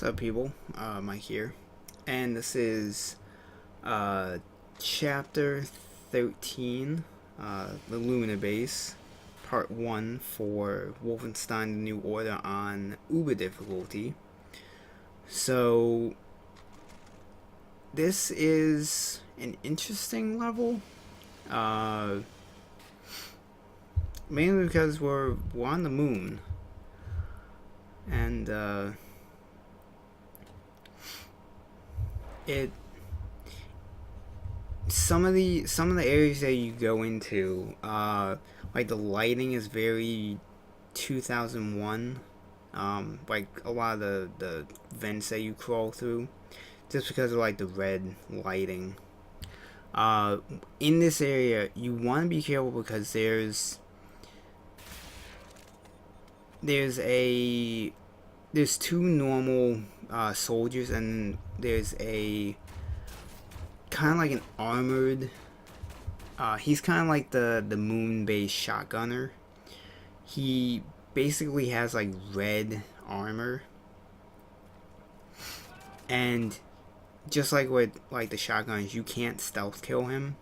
up, people? Mike here, and this is chapter 13, the Lunar base, part 1 for Wolfenstein: The New Order on Uber difficulty. So, this is an interesting level, mainly because we're on the moon, and some of the areas that you go into, like the lighting is very 2001. Like a lot of the vents that you crawl through, just because of like the red lighting. In this area, you want to be careful because there's two normal soldiers, and there's a kind of like an armored. He's kind of like the moon-based shotgunner. He basically has like red armor, and just like with like the shotguns, you can't stealth kill him,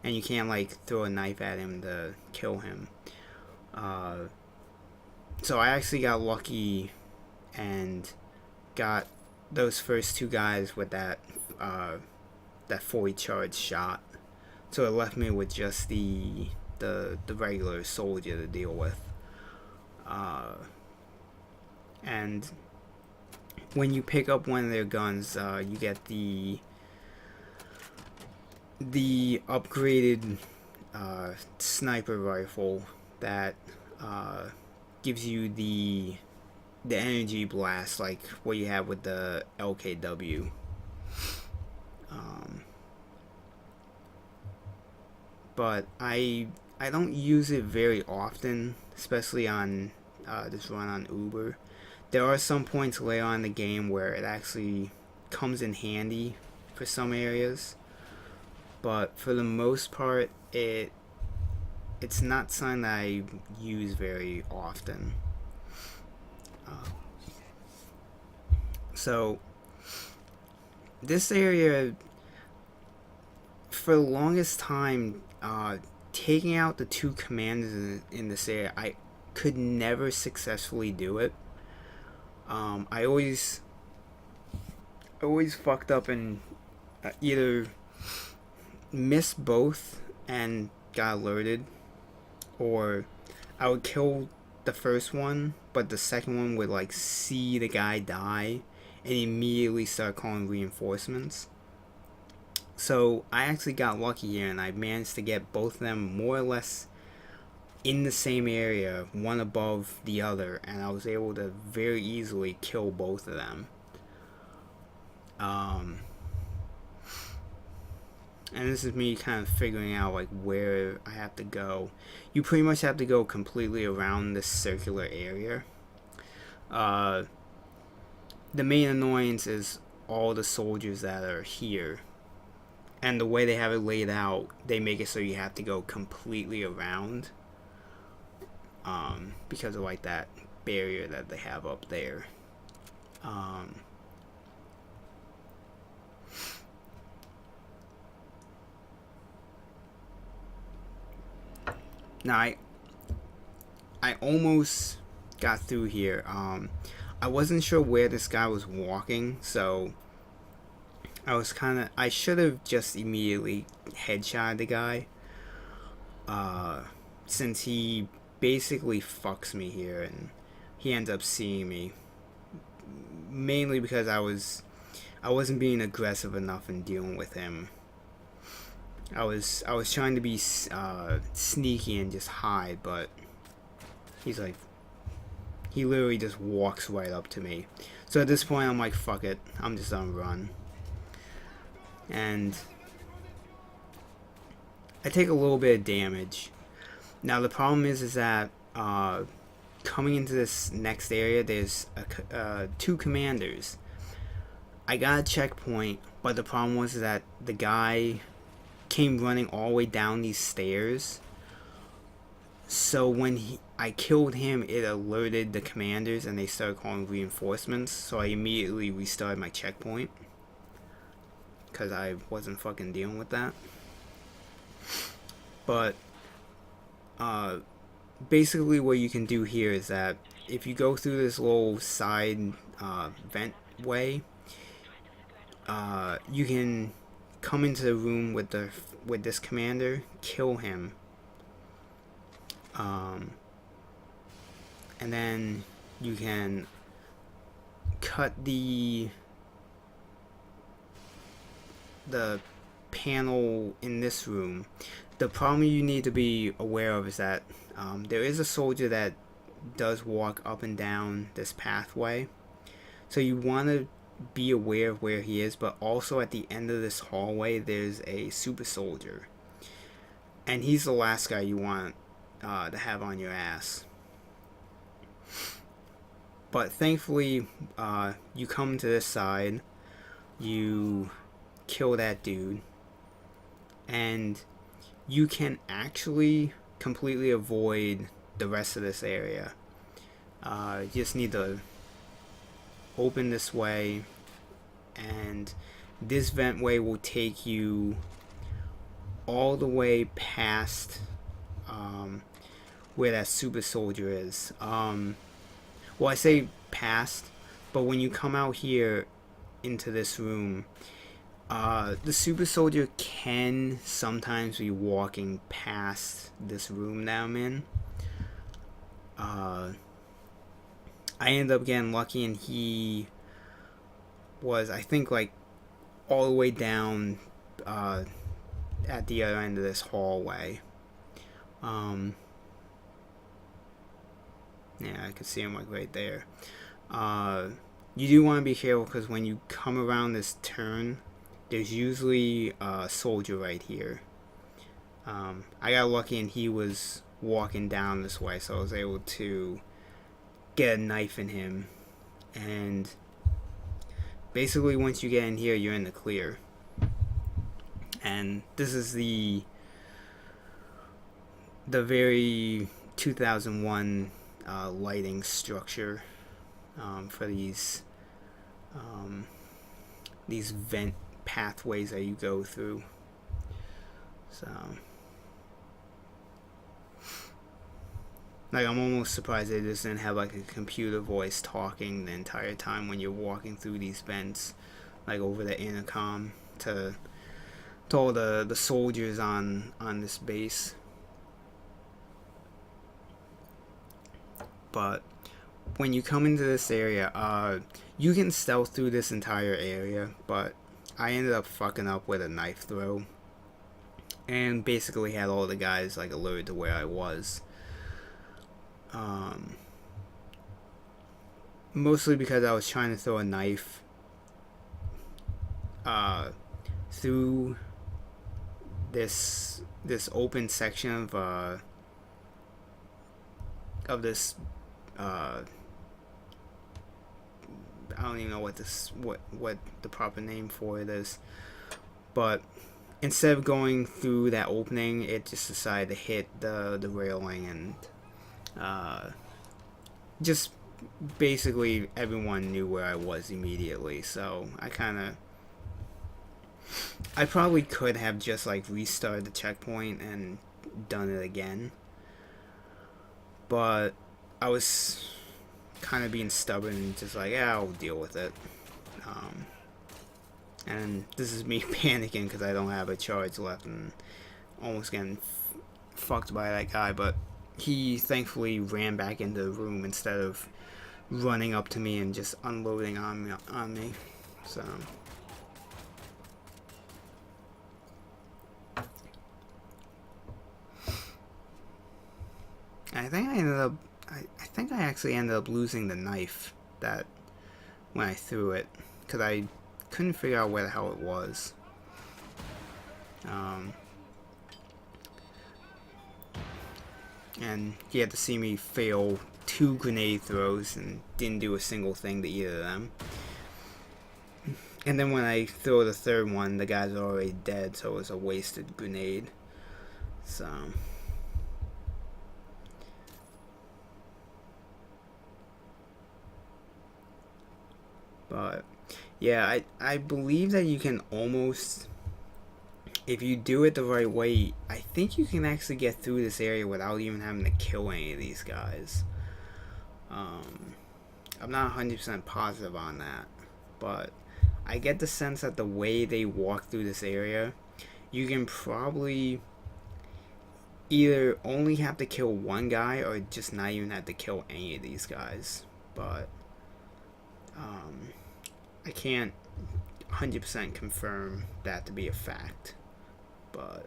and you can't like throw a knife at him to kill him. So I actually got lucky and got those first two guys with that fully charged shot. So it left me with just the regular soldier to deal with. And when you pick up one of their guns, you get the upgraded sniper rifle that gives you the energy blast, like what you have with the LKW. But I don't use it very often, especially on this run on Uber. There are some points later on in the game where it actually comes in handy for some areas, but for the most part, it's not something that I use very often. So this area, for the longest time, taking out the two commanders in this area, I could never successfully do it. I always fucked up and either missed both and got alerted, or I would kill the first one, but the second one would like see the guy die and immediately start calling reinforcements. So I actually got lucky here, and I managed to get both of them more or less in the same area, one above the other, and I was able to very easily kill both of them. And this is me kind of figuring out like where I have to go. You pretty much have to go completely around this circular area. The main annoyance is all the soldiers that are here, and the way they have it laid out, they make it so you have to go completely around, because of like that barrier that they have up there. Now I almost got through here. I wasn't sure where this guy was walking, so I should have just immediately headshot the guy, since he basically fucks me here, and he ends up seeing me, mainly because I wasn't being aggressive enough in dealing with him. I was trying to be sneaky and just hide, but he literally just walks right up to me. So at this point, I'm like, fuck it, I'm just on run. And I take a little bit of damage. Now the problem is that coming into this next area, there's two commanders. I got a checkpoint, but the problem was that the guy came running all the way down these stairs. So when I killed him, it alerted the commanders and they started calling reinforcements, so I immediately restarted my checkpoint because I wasn't fucking dealing with that. But basically what you can do here is that if you go through this little side vent way, you can come into the room with this commander, kill him, and then you can cut the panel in this room. The problem you need to be aware of is that there is a soldier that does walk up and down this pathway, so you want to be aware of where he is, but also at the end of this hallway there's a super soldier, and he's the last guy you want to have on your ass. But thankfully you come to this side, you kill that dude, and you can actually completely avoid the rest of this area. You just need to open this way, and this vent way will take you all the way past where that super soldier is. Well, I say past, but when you come out here into this room, the super soldier can sometimes be walking past this room that I'm in. I ended up getting lucky, and he was, I think, like all the way down at the other end of this hallway. Yeah, I could see him like right there. You do want to be careful because when you come around this turn, there's usually a soldier right here. I got lucky and he was walking down this way, so I was able to get a knife in him. And basically once you get in here, you're in the clear. And this is the very 2001 lighting structure for these vent pathways that you go through. So, like, I'm almost surprised they just didn't have like a computer voice talking the entire time when you're walking through these vents, like over the intercom to all the soldiers on this base. But when you come into this area, you can stealth through this entire area, but I ended up fucking up with a knife throw and basically had all the guys like alerted to where I was. Mostly because I was trying to throw a knife through this open section of this I don't even know what the proper name for it is, but instead of going through that opening, it just decided to hit the railing, and just basically everyone knew where I was immediately. So I probably could have just like restarted the checkpoint and done it again, but I was kind of being stubborn and just like, yeah, I'll deal with it. And this is me panicking because I don't have a charge left and almost getting fucked by that guy, but he thankfully ran back into the room instead of running up to me and just unloading on me. So I think I actually ended up losing the knife that when I threw it, because I couldn't figure out where the hell it was. And you had to see me fail 2 grenade throws and didn't do a single thing to either of them. And then when I throw the third one, the guys are already dead, so it was a wasted grenade. So But yeah, I believe that you can almost, if you do it the right way, I think you can actually get through this area without even having to kill any of these guys. Um, I'm not 100% positive on that, but I get the sense that the way they walk through this area, you can probably either only have to kill one guy or just not even have to kill any of these guys. But um, I can't 100% confirm that to be a fact. But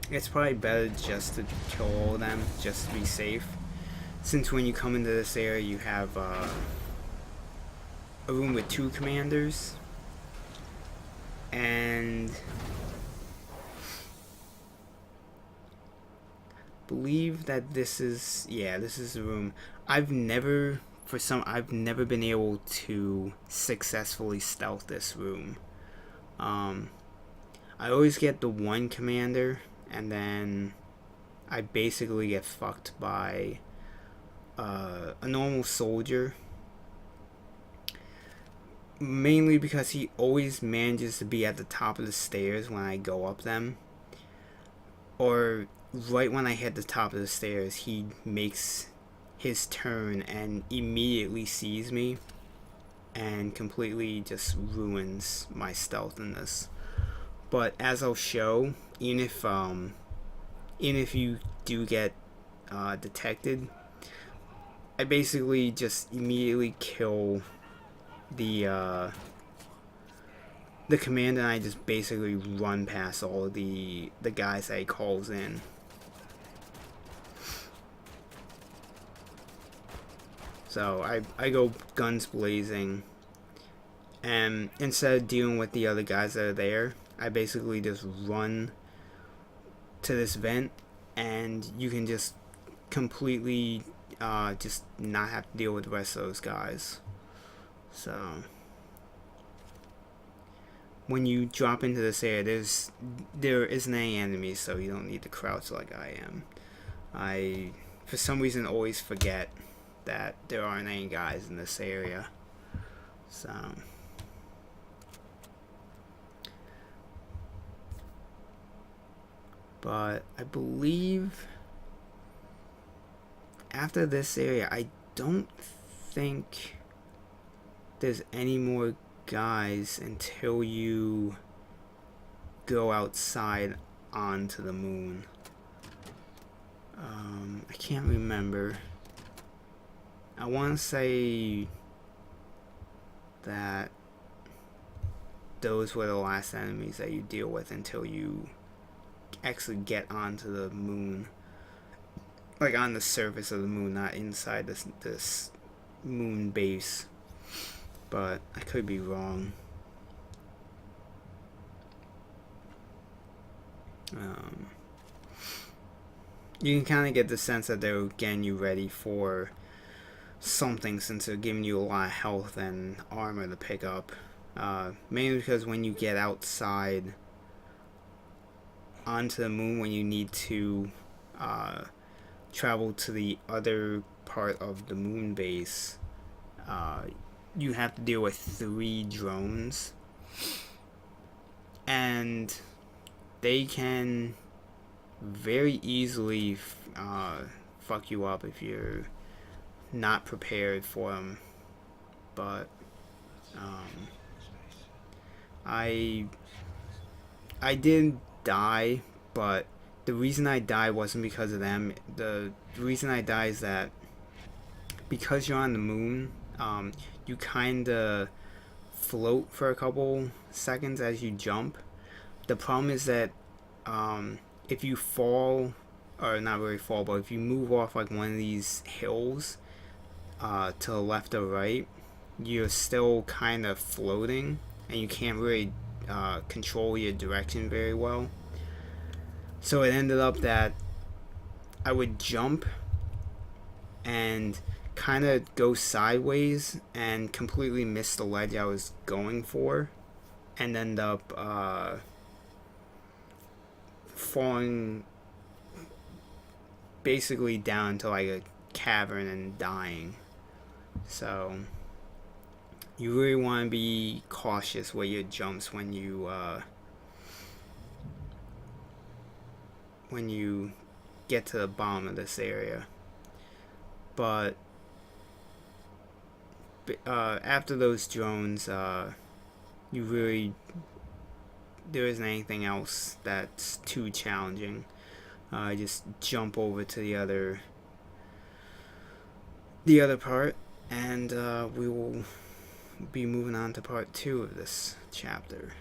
it's probably better just to kill all of them just to be safe. Since when you come into this area, you have a room with 2 commanders, and believe that this is the room. I've never been able to successfully stealth this room. I always get the one commander, and then I basically get fucked by a normal soldier. Mainly because he always manages to be at the top of the stairs when I go up them. Or right when I hit the top of the stairs, he makes his turn and immediately sees me and completely just ruins my stealth in this. But as I'll show, even if you do get detected, I basically just immediately kill the commander, and I just basically run past all of the guys that he calls in. So I go guns blazing, and instead of dealing with the other guys that are there, I basically just run to this vent, and you can just completely just not have to deal with the rest of those guys. So when you drop into this area, there isn't any enemies, so you don't need to crouch like I am. I, for some reason, always forget that there aren't any guys in this area. So but I believe after this area, I don't think there's any more guys until you go outside onto the moon. I can't remember. I want to say that those were the last enemies that you deal with until you actually get onto the moon. Like on the surface of the moon, not inside this moon base. But I could be wrong. You can kind of get the sense that they're getting you ready for something, since they're giving you a lot of health and armor to pick up. Mainly because when you get outside onto the moon, when you need to travel to the other part of the moon base, you have to deal with 3 drones, and they can very easily fuck you up if you're not prepared for them. But I did die, but the reason I died wasn't because of them. The reason I died is that because you're on the moon, you kind of float for a couple seconds as you jump. The problem is that if you fall, or not really fall, but if you move off like one of these hills to the left or right, you're still kind of floating, and you can't really control your direction very well. So it ended up that I would jump and kind of go sideways and completely miss the ledge I was going for, and end up falling basically down to like a cavern and dying. So you really want to be cautious with your jumps when you get to the bottom of this area. But after those drones, you really there isn't anything else that's too challenging. Just jump over to the other part, and we will be moving on to part 2 of this chapter.